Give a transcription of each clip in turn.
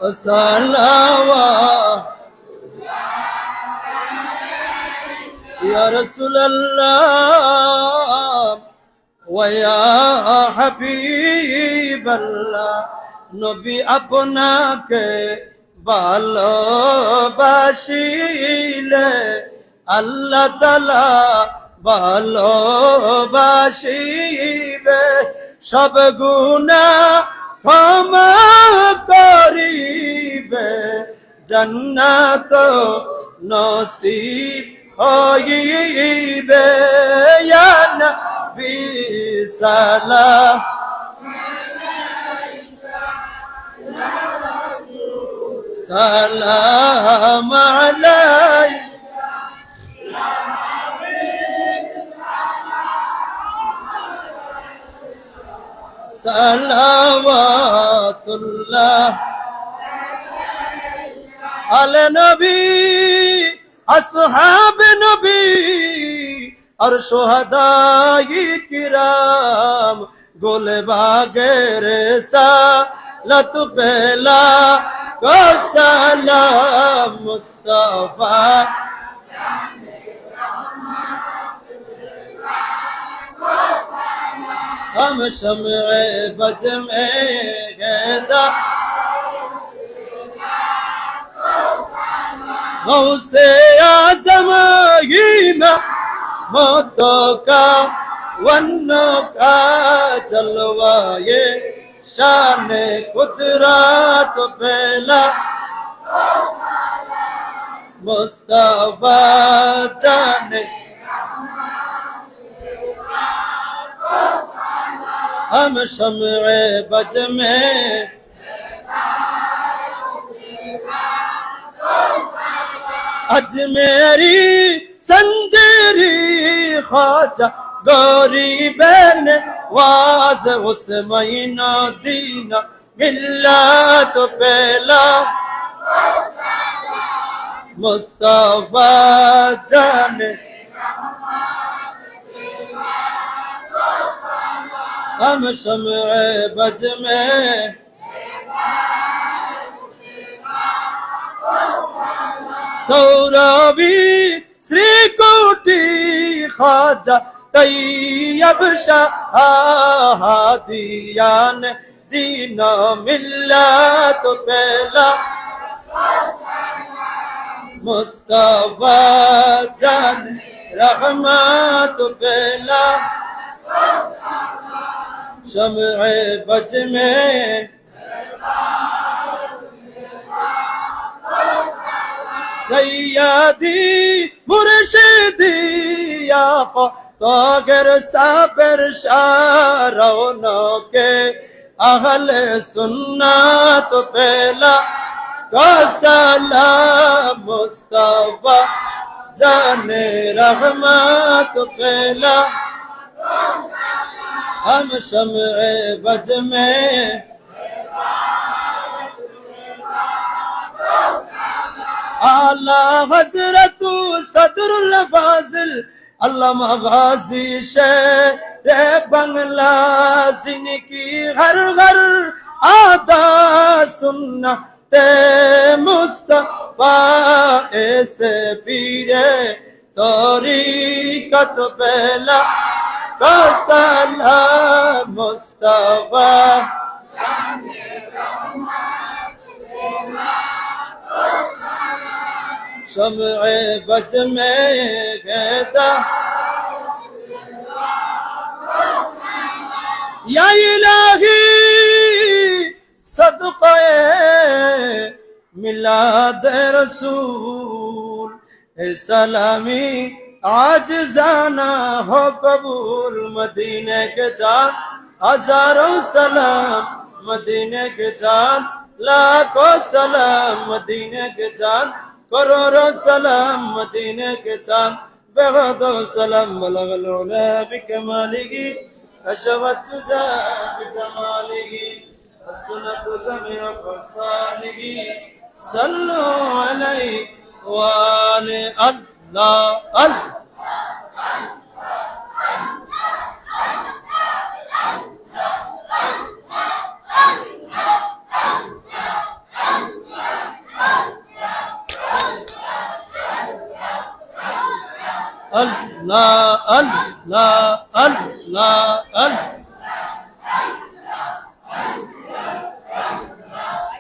صلوات يا رسول الله ويا حبيب الله নবী আপনাকে ভালোবাসিলে আল্লাহ তাআলা ভালোবাসিবে সব গুনাহ ক্ষমা করিবে জান্নাত নসিব হইবে ইয়া নবী সালাম সালাম আলাইকা সালাওয়াতুল্লাহ আলা নবী আসহাব নবী और शुहदाए किराम गोले बागेर सालत पहला को सलाम मुस्तफा हम शम्ए बज में गदा गौसे आज़म हीना मोतों का वन्नों का जलवा ये शान कुदरत पहला मुस्तफा जाने हम शम्ए बज में अजमेरी संजेरी ख्वाजा गौरी बहन वाज उस महीना दीना मिल्लत पहला मुस्तफा जाने हम शम्ए बज में सौरवी श्री कोटि ख्वाजा तैयब शाहादियान दीना मिल्लत पहला मुस्तफा जान रहमत पहला शम्ए बज में सैयदी मुर्शिदी आका तागर साबर शारों के अहले सुन्नत पहला का सलाम मुस्तफा जाने रहमत पहला हम शम्ए बज में आला हजरत सदरुल फाजिल अल्लामा गाजी शेर बंगला जिनकी हर घर आदा सुन्ना ते मुस्तफा ऐसे पीरे तरीकत पहला का सलाम मुस्तफा शम्ए बज में गदा या इलाही सदक़े मिलाद रसूल सलामी आज जाना हो कबूल मदीने के जान हजारों सलाम मदीने के जान लाखों सलाम मदीने के जान करोड़ों सलाम मदीने के चांद बेहदो सलाम बलगल उला बिकमालिही अशवत तुजा बिजमालिही असनत जमिया फसालिही सल्लु अलैहि व आले अल्लाह अल्लाह Allah, Allah, Allah, Allah.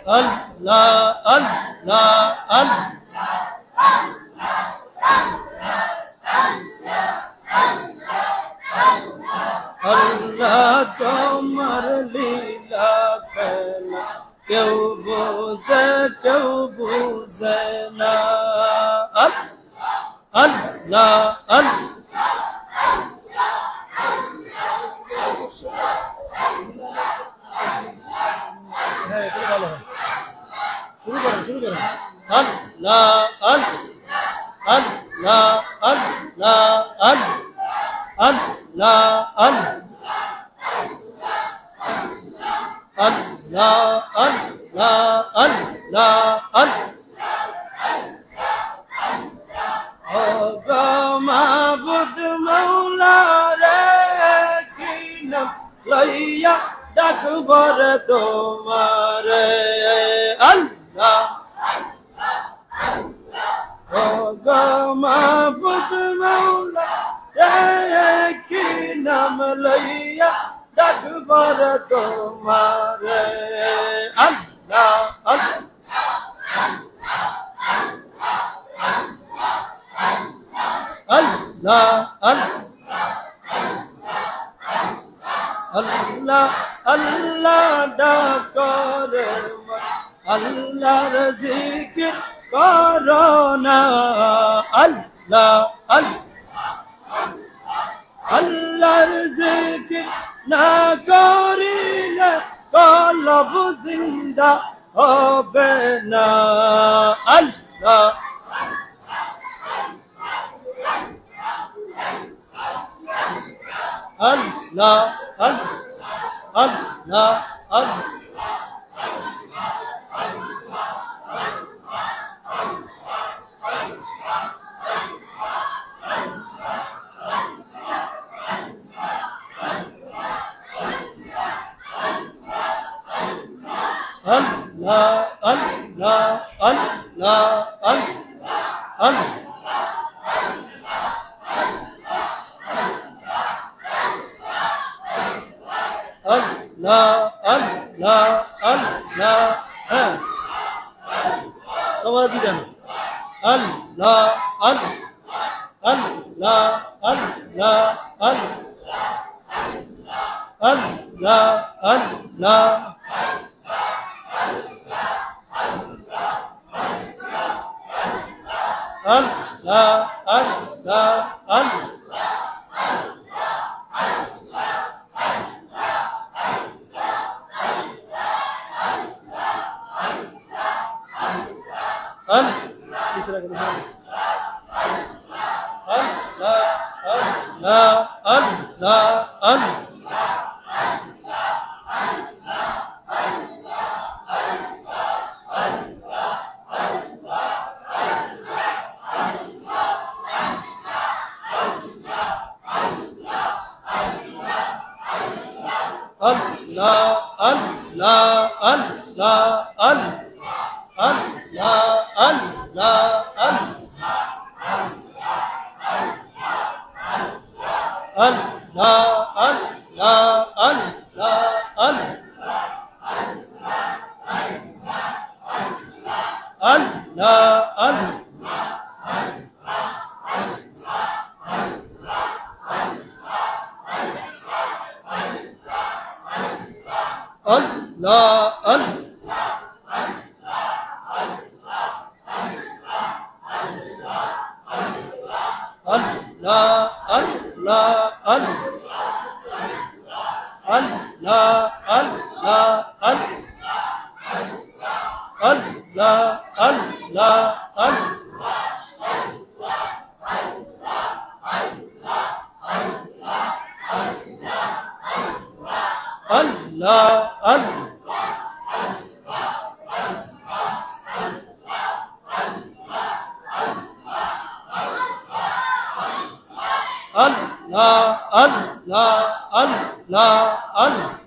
Allah, Allah, Allah. Allah তোমার লীলা খেলা কেউ বুঝে না আল্লাহ আল্লাহ হ্যাঁ এটা ভালো হয় শুরু করেন আল্লাহ আল্লাহ আল্লাহ আল্লাহ আল্লাহ আল্লাহ Allah, Allah, Allah, Allah. Oh, Mabud Maula re ki nam laiya dakbar tomare Allah. Oh, Mabud Maula re ki nam laiya dakbar tomare Allah Allah Allah Allah Allah dakar Allah zikr korona Allah Allah আল্লাহর জিকির না করিলে কলব জিন্দা হবে না আল্লাহ আল্লাহ আল্লাহ আল্লাহ Allah, Allah, Allah, Allah, Allah. Allah, Allah, Allah, Allah. Tomar digan. Allah, Allah, Allah, Allah, Allah. Allah, Allah. Allah, Allah, Allah. तीसरा करो Allah, Allah, Allah, Allah. Allah, Allah, Allah, Allah, Allah, Allah, Allah, Allah, Allah, Allah, Allah, Allah. Allah, Allah. Allah, Allah, Allah. Allah, Allah, Allah. Allah, Allah, Allah. Allah, Allah. Allah, Allah, Allah, Allah.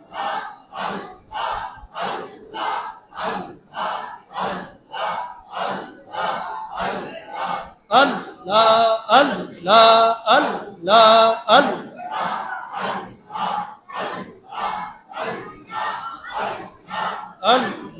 Allah, Allah,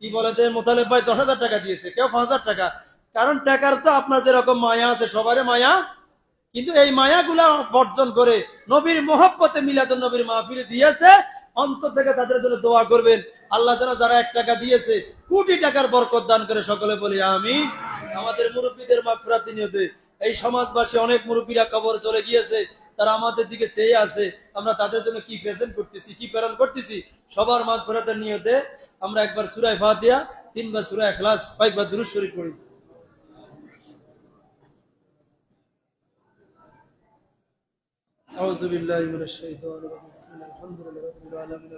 কি বলে যে মোতালেব ভাই 10,000 টাকা দিয়েছে, কেউ 5,000 টাকা। কারণ টাকার তো আপনার যেরকম মায়া আছে, সবারই মায়া, কিন্তু এই মায়াগুলা বর্জন করে নবীর মোহব্বতে মিলাদুন নবীর মাহফিলে দিয়েছে, অন্তর থেকে তাদের জন্য দোয়া করবেন। আল্লাহ যেন যারা 1 টাকা দিয়েছে কোটি টাকার বরকত দান করে, সকলে বলি আমিন। আমাদের মুরব্বীদের মাগফিরাত নিয়তে এই সমাজবাসী অনেক মুরব্বীরা কবরে চলে গিয়েছে, তারা আমাদের দিকে চেয়ে আছে, আমরা তাদের জন্য কি প্রেজেন্ট করতেছি, কি প্রেরণ করতেছি, সবার মাগফিরাতের নিয়তে আমরা একবার সূরা ফাতিহা, 3 বার সূরা ইখলাস, কয়েকবার দুরূদ শরীফ পড়ি। أعوذ بالله من الشيطان الرجيم. بسم الله الحمد لله رب العالمين.